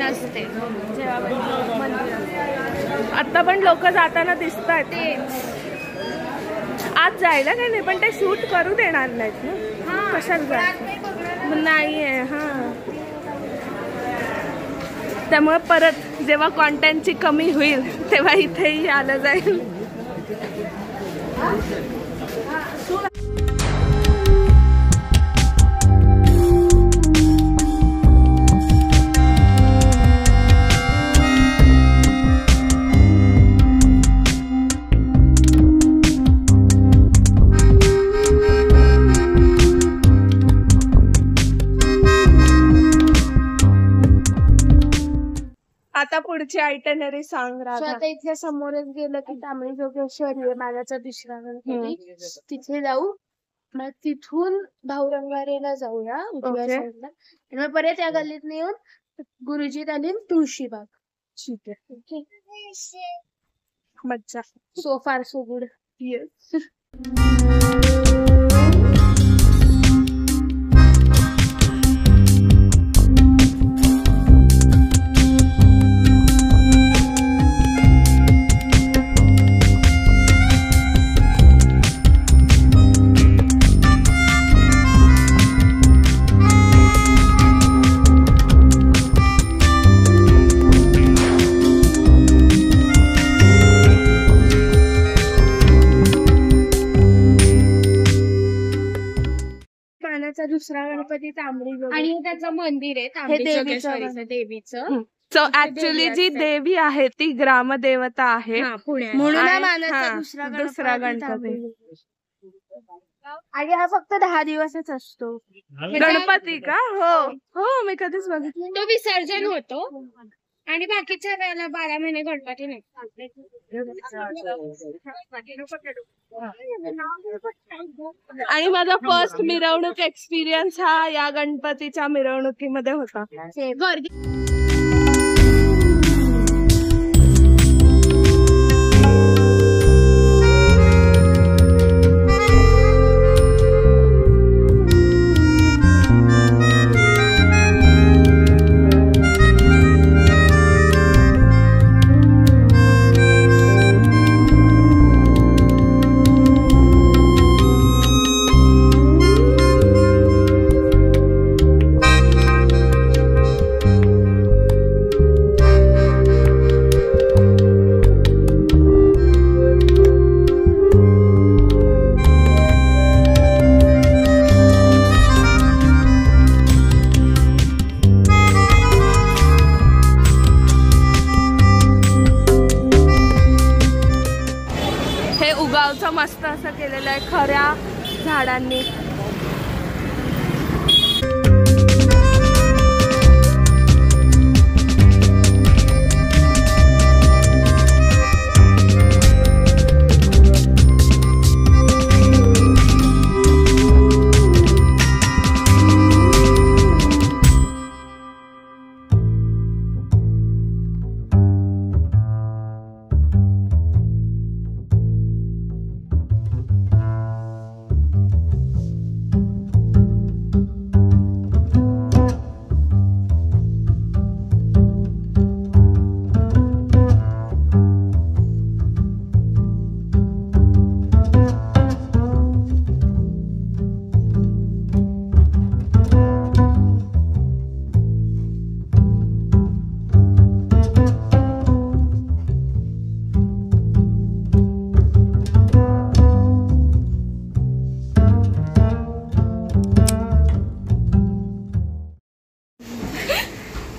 असते जेव्हा मंदिर असते. आता पण लोक जाताना दिसतात. आज जायला काही नाही, पण ते शूट करू देणार नाहीत ना. कशाला जायचं नाहीये. हा, त्यामुळे परत जेव्हा कॉन्टेंटची कमी होईल तेव्हा इथेही आलं जाईल. आता पुढची आयटनरी सांग राधा. आता इथे समोरच गेलं की तांबडी जोगेश्वरी आहे माझ्याचा दुसरा गणपती. तिथे जाऊ, मग तिथून भाऊरंगारेला जाऊया उजव्या साईडला, आणि मग परत या गल्लीत येऊन गुरुजी तालीम तुळशीबाग. ठीक आहे, मज्जा. सो फार सो गुड. येस. दुसरा गणपती तांबडी आणि त्याचं मंदिर आहे तांबडी जोगेश्वरीचं देवीचं. सो ऍक्च्युली जी देवी आहे ती ग्रामदेवता आहे म्हणून दुसरा गणपती. आणि हा फक्त 10 दिवसच असतो गणपती का? हो हो, मी कधीच बघितलं. तो विसर्जन होतो आणि बाकीच्या वेळेला 12 महिने गणपती नाही. आणि माझा फर्स्ट मिरवणूक एक्सपिरियन्स हा या गणपतीच्या मिरवणुकीमध्ये होता. उगावचं मस्त असं केलेलं आहे खऱ्या झाडांनी.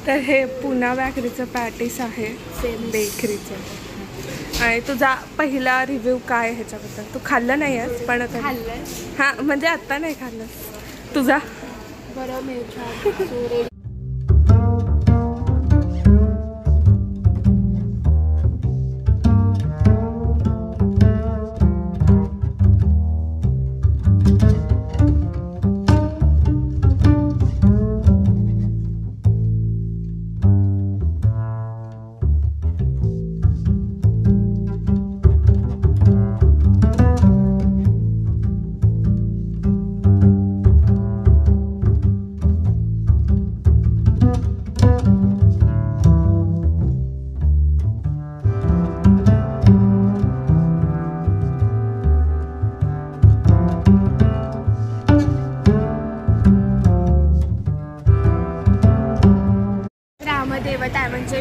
तर हे पुना बेकरीचं पॅटीस आहे बेकरीचं. आणि तुझा पहिला रिव्ह्यू काय ह्याच्याबद्दल? तू खाल्लं नाही आहेस पण खाल्लं. हां म्हणजे आत्ता नाही खाल्लं. तुझा बरं मिळतं.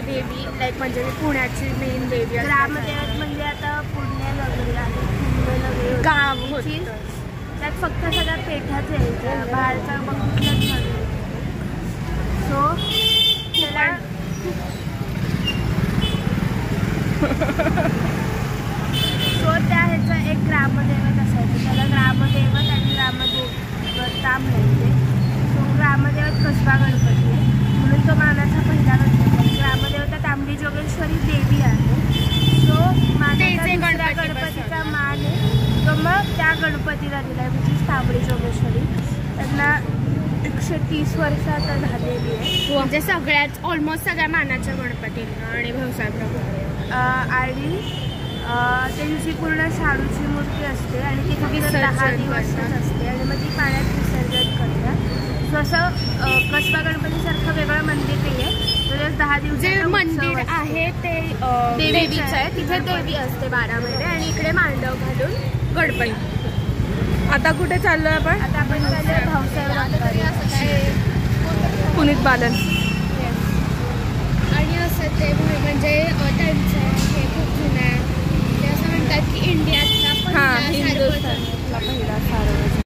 देवी लाईक म्हणजे पुण्याची मेन देवी आहे. ग्रामदेवत म्हणजे आता पुण्य वगैरे आहे, गाव होती त्यात फक्त सगळ्या पेठाच यायच्या, बाहेरचा बघितलंच नाही. सो त्याला त्या ह्याचं एक ग्रामदेवत असायचं, त्याला ग्रामदेवत आणि ग्रामदेवता म्हणते. तो ग्रामदेवत कसबा गणपती आहे म्हणून तो मानाचा पहिला गणपती. ग्रामदेवता तांबडी जोगेश्वरी देवी आहे. तो मानाचा गणपतीचा मान आहे, तो मग त्या गणपतीला दिलाय म्हणजे तांबडी जोगेश्वरी. त्यांना 130 वर्ष आता झालेली आहे. म्हणजे सगळ्याच ऑलमोस्ट सगळ्या मानाच्या गणपतींना आणि भाऊसाहेब आणि त्या दिवशी पूर्ण शाडूची मूर्ती असते आणि ती फक्त 10 दिवसच असते आणि मग ती पाण्यात विसर्जन करतात. असं कसबा गणपतीसारखं वेगळं मंदिर नाही आहे. तर 10 दिवस जे मंदिर आहे ते देवीचं आहे, तिथे देवी असते 12 महिने आणि इकडे मांडव घालून गणपती. आता कुठे चाललोय आपण? आता आपण चाललोय भाऊसाहेब पुनीत बालन. आणि असं ते म्हणजे त्यांचं हे खूप जुनं आहे. ते असं म्हणतात की इंडियातला हिंदुस्थानला पहिला सार्वजनिक.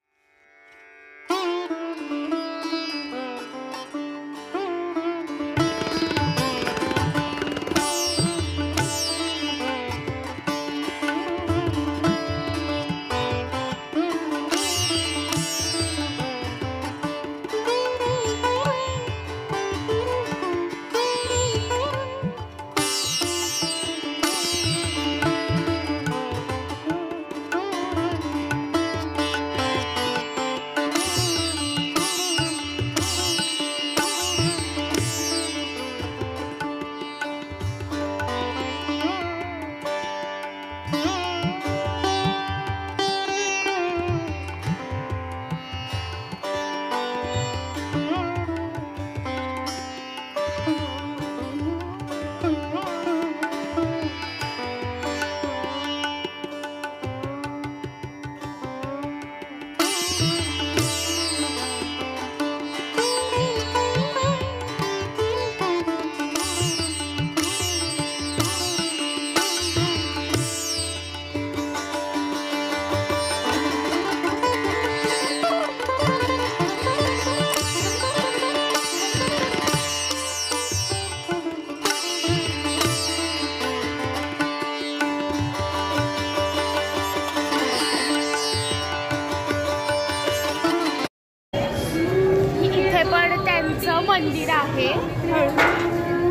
मंदिर आहे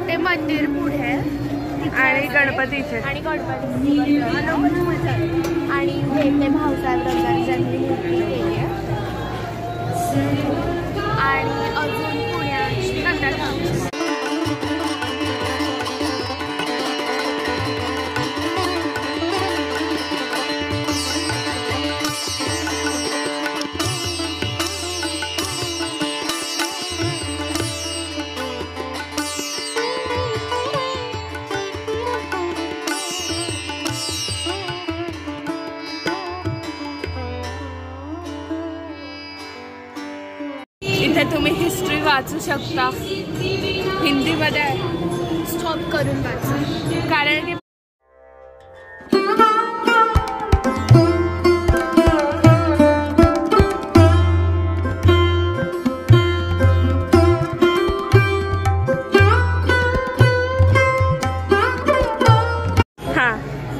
ते मंदिर पुढे आणि गणपतीचे आणि गणपती आणि हे ते भाऊसाहेब रंगारी मूर्ती केली आहे. आणि अजून पुण्यात नंतर इथे तुम्ही हिस्ट्री वाचू शकता. हिंदीमध्ये स्टॉप करून वाचा कारण की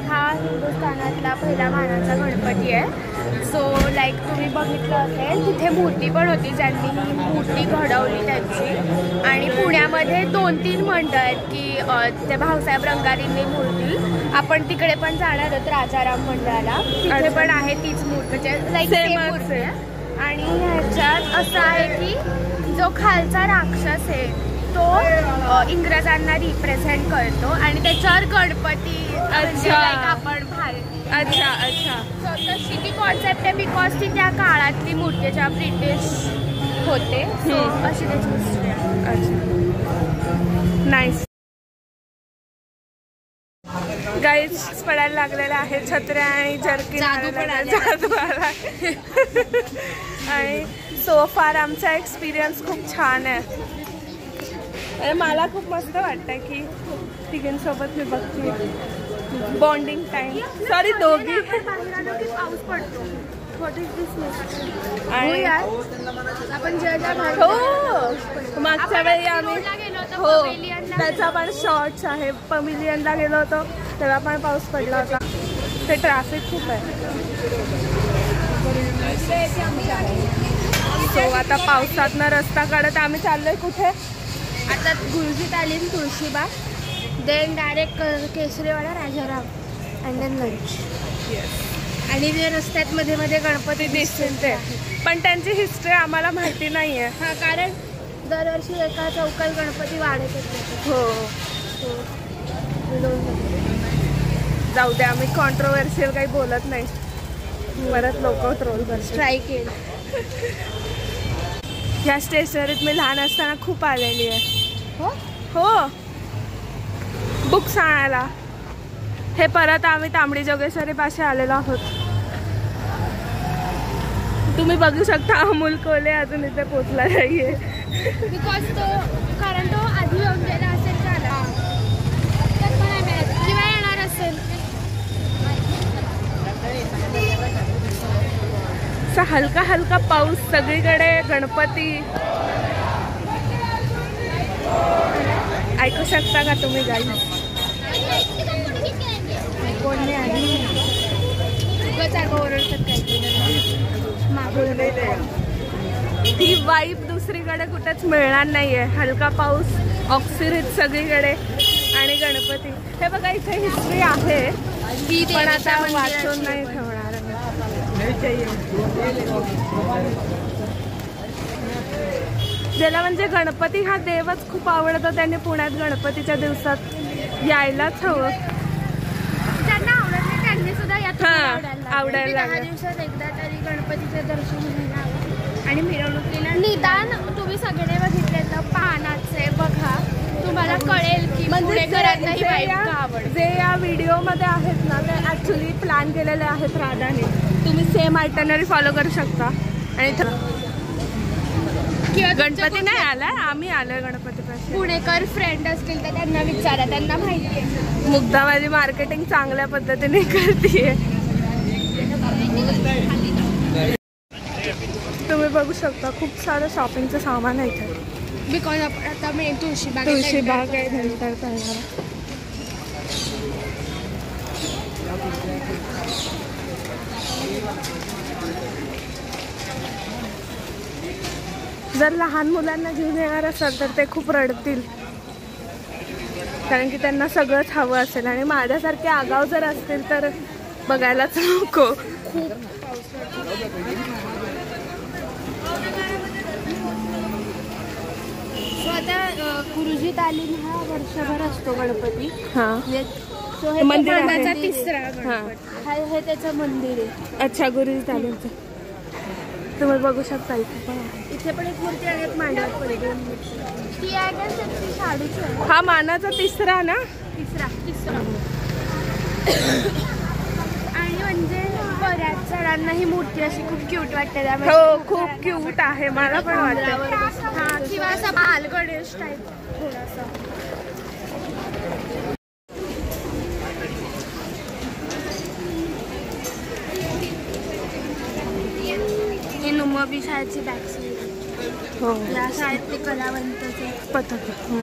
हा हिंदुस्थानातला पहिला मानाचा गणपती आहे. सो लाईक तुम्ही बघितलं असेल तिथे मूर्ती पण होती, ज्यांनी ही मूर्ती घडवली त्यांची. आणि पुण्यामध्ये 2-3 मंडळ आहेत की ते भाऊसाहेब रंगारींनी मूर्ती. आपण तिकडे पण जाणार आहोत राजाराम मंडळाला, तिथे पण आहे तीच मूर्ती लाईक सेम मूर्ती आहे. आणि ह्याच्यात असं आहे की जो खालचा राक्षस आहे तो इंग्रजांना रिप्रेझेंट करतो आणि त्याच्यावर गणपती आपण अच्छा अच्छा तशी ती कॉन्सेप्ट आहे बिकॉज ती त्या काळातली मूर्ती ज्या ब्रिटिश होते. अशी त्याची हिस्ट्री आहे. अच्छा नाईस. गाईज पडायला लागलेला आहे, छत्र्या आणि जर्किन जादू आला आणि सो फार आमचा एक्सपिरियन्स खूप छान आहे. आणि मला खूप मस्त वाटतंय की तिघींसोबत मी बघते बॉन्डिंग टाइम. सॉरी दोघी. पाऊस पडतो. व्हॉट इज दिस? आणि आपण हो मागच्या वेळी आम्ही हो त्याचा पण शॉर्ट्स आहे. पमिलियनला गेलो होतो तेव्हा पण पाऊस पडला होता. ते ट्रॅफिक खूप आहे. सो आता पावसातनं रस्ता काढत आम्ही चाललोय कुठे? आता Guruji Talim Tulshibaug, then direct Kesariwada Rajaram and then lunch. आणि जे रस्त्यात मध्ये मध्ये गणपती दिसतील ते, पण त्यांची हिस्ट्री आम्हाला माहिती नाहीये. हा, कारण दरवर्षी एका चौकात गणपती वाढतच येतात. हो जाऊ दे, आम्ही कॉन्ट्रोवर्शियल काही बोलत नाही. परत लोक ट्रोल करतात. स्ट्राईक केलं. या स्टेशनरीत मी लहान असताना खूप आलेली आहे. हो बुक्स आणायला. हे परत आम्ही तांबडी जोगेश्वरी पाशी आलेलो आहोत. तुम्ही बघू शकता अमोल कोले अजून इथे पोचला नाहीये. बिकॉज कारण तो आधी येऊन गेला असेल त्याला किंवा येणार असेल. असा हलका हलका पाऊस सगळीकडे. गणपती ऐकू शकता का तुम्ही गाई? कोणी आली ओरडतात ही वाईब दुसरीकडे कुठेच मिळणार नाहीये. हलका पाऊस, ऑक्सिरीत सगळीकडे आणि गणपती. हे बघा इथे हिस्ट्री आहे पण आता वाचून नाही ठेवणार. ज्याला म्हणजे गणपती हा देवच खूप आवडतो त्याने पुण्यात गणपतीच्या दिवसात यायलाच हवं. ज्यांना आवडत नाही त्यांनी सुद्धा यात आवडायला 10 दिवसात एकदा तरी गणपतीचं दर्शन घ्यायला हवं. आणि मिरवणुकीला निदान तुम्ही सगळे बघितले तर पानाचे बघा, तुम्हाला कळेल की पुणेकरांनाही वाईब का आवडते. जे या व्हिडिओमध्ये आहेत ना ते ऍक्च्युली प्लॅन केलेले आहेत राधाने. तुम्ही सेम आयटनरी फॉलो करू शकता. आणि गणपती नाही आलाय, आम्ही आलोय गणपतीपासून. पुणेकर फ्रेंड असतील तर त्यांना विचारा, त्यांना माहिती आहे. मुग्धाबाजी मार्केटिंग चांगल्या पद्धतीने करतीये. तुम्ही बघू शकता खूप सारं शॉपिंगचं सामान आहे इथे. बिकॉज आपण आता मेन तुळशीबाग आहे नंतर करणार. जर लहान मुलांना घेऊन येणार असेल तर ते खूप रडतील कारण की त्यांना सगळंच हवं असेल. आणि माझ्यासारखे आगाव जर असतील तर बघायलाच नको. खूप आता गुरुजी तालीम हा वर्षभर असतो गणपती. मंदिराचा तिसरा गणपती हे त्याचं मंदिर आहे. अच्छा गुरुजी तालीमचं तुम्ही बघू शकता. इथे पण एक मूर्ती आहे मांडवात पडली. ती आहे का त्याची शाडूची आहे. हा मानाचा तिसरा ना? तिसरा. आणि म्हणजे बऱ्याच जणांना ही मूर्ती अशी खूप क्यूट वाटते. हो खूप क्यूट आहे. मला पण वाटतं. हा किंवा असा बाल गणेश टाईप थोडासा. हे नुमबी शाळेची बॅक साईड. हो या शाळेत ते कलावंतचे पथक.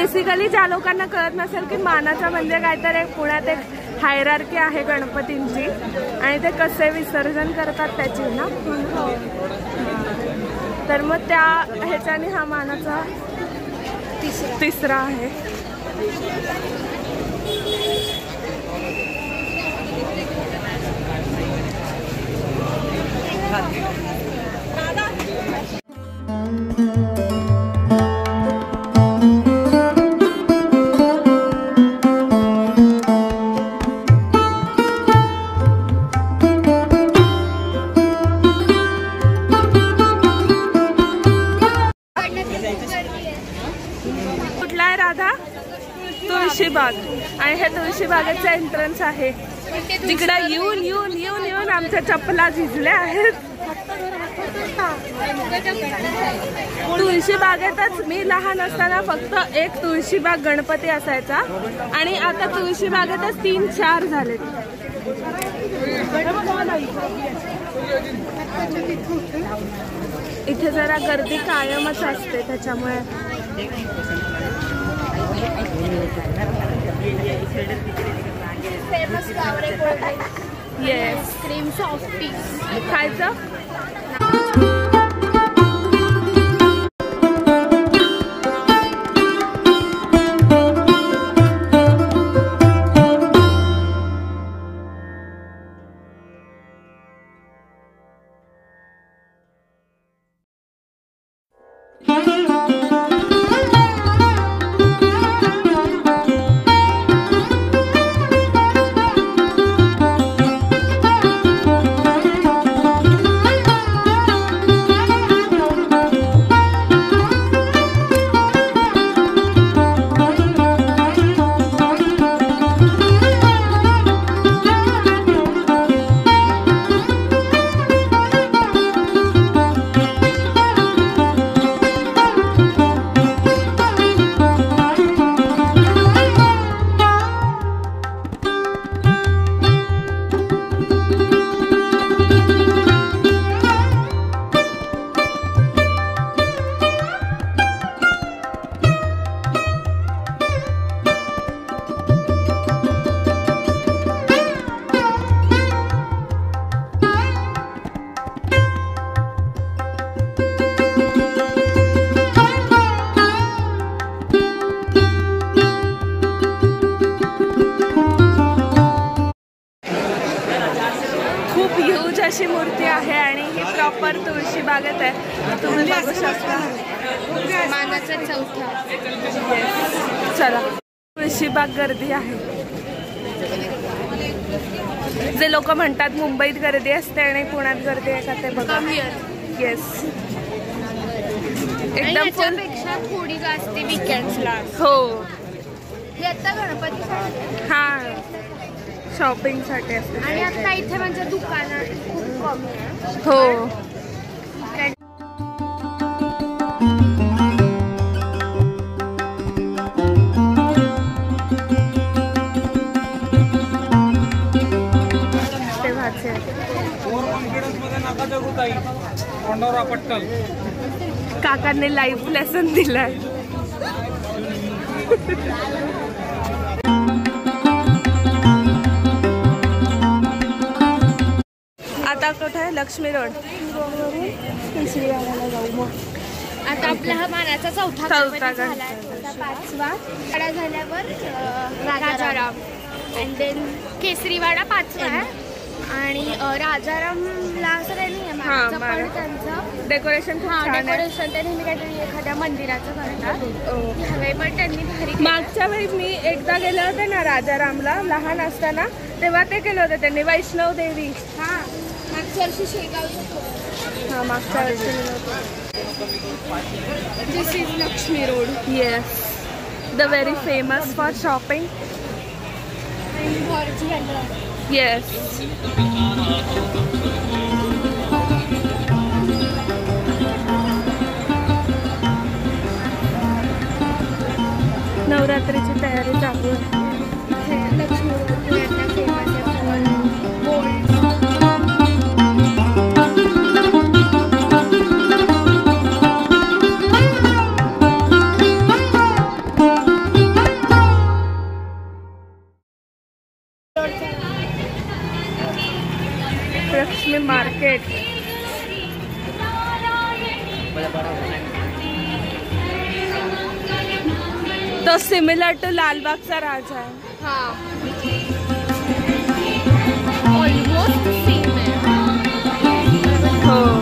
बेसिकली ज्या लोकांना कळत नसेल की मानाचं म्हणजे काहीतरी एक पुण्यात एक हायरार्की आहे गणपतींची आणि ते कसे विसर्जन करतात त्याची ना, तर मग त्या ह्याच्याने हा मानाचा तिसरा आहे. कुठला आहे राधा? तुळशीबाग. आणि हे तुळशीबागेचं एंट्रन्स आहे. तिकडं येऊन येऊन येऊन येऊन आमच्या चप्पला झिजल्या आहेत. तुळशीबागेतच मी लहान असताना फक्त एक तुळशीबाग गणपती असायचा आणि आता तुळशीबागेतच 3-4 झालेत. इथे जरा गर्दी कायमच असते त्याच्यामुळे. फेमस गावरे येस, क्रीम सॉफ्टीज खायचं. अशी मूर्ती आहे आणि ही प्रॉपर तुळशीबागेत आहे. तुम्ही बघू शकता. मानाचा चौथा. चला, तुळशीबाग गर्दी आहे. जे लोक म्हणतात मुंबईत गर्दी असते आणि पुण्यात गर्दी आहे का ते बघा. येस, एकदम पेक्षा थोडी जास्त वीकेंड्सला. हो, हे आता गणपती हा शॉपिंग साठी असते. आणि आता इथे म्हणजे दुकानं खूप कमी आहे. हो, काकांनी लाईफ लेसन दिलाय. आता कुठे आहे? लक्ष्मी रोड. केसरीवाड्याला जाऊ. मग आता आपला हा मानाचा चौथा गणपती. पाचवा वाडा झाल्यावर राजाराम अँड देन केसरीवाडा 5वा आहे. आणि राजारामला असं काही नाही आहे, पण त्यांचं डेकोरेशन खूप छान आहे. डेकोरेशन ते नेहमी काहीतरी एखाद्या मंदिराचं करतात. ह्यावेळी पण त्यांनी भारी. मागच्या वेळी मी एकदा गेले होते ना राजारामला लहान असताना, तेव्हा ते केलं होतं त्यांनी वैष्णव देवी. हां, मागच्या वर्षी शेगाव. हां, मागच्या वर्षी. This is Lakshmi road. Yes, the very famous for shopping. Yes, नवरात्रीची तयारी चालू आहे. लक्ष्मी रोड फेमस आहे. गोल्ड. तो सिमिलर टू लालबागचा राजा आहे. हा ऑलमोस्ट सेम आहे. हो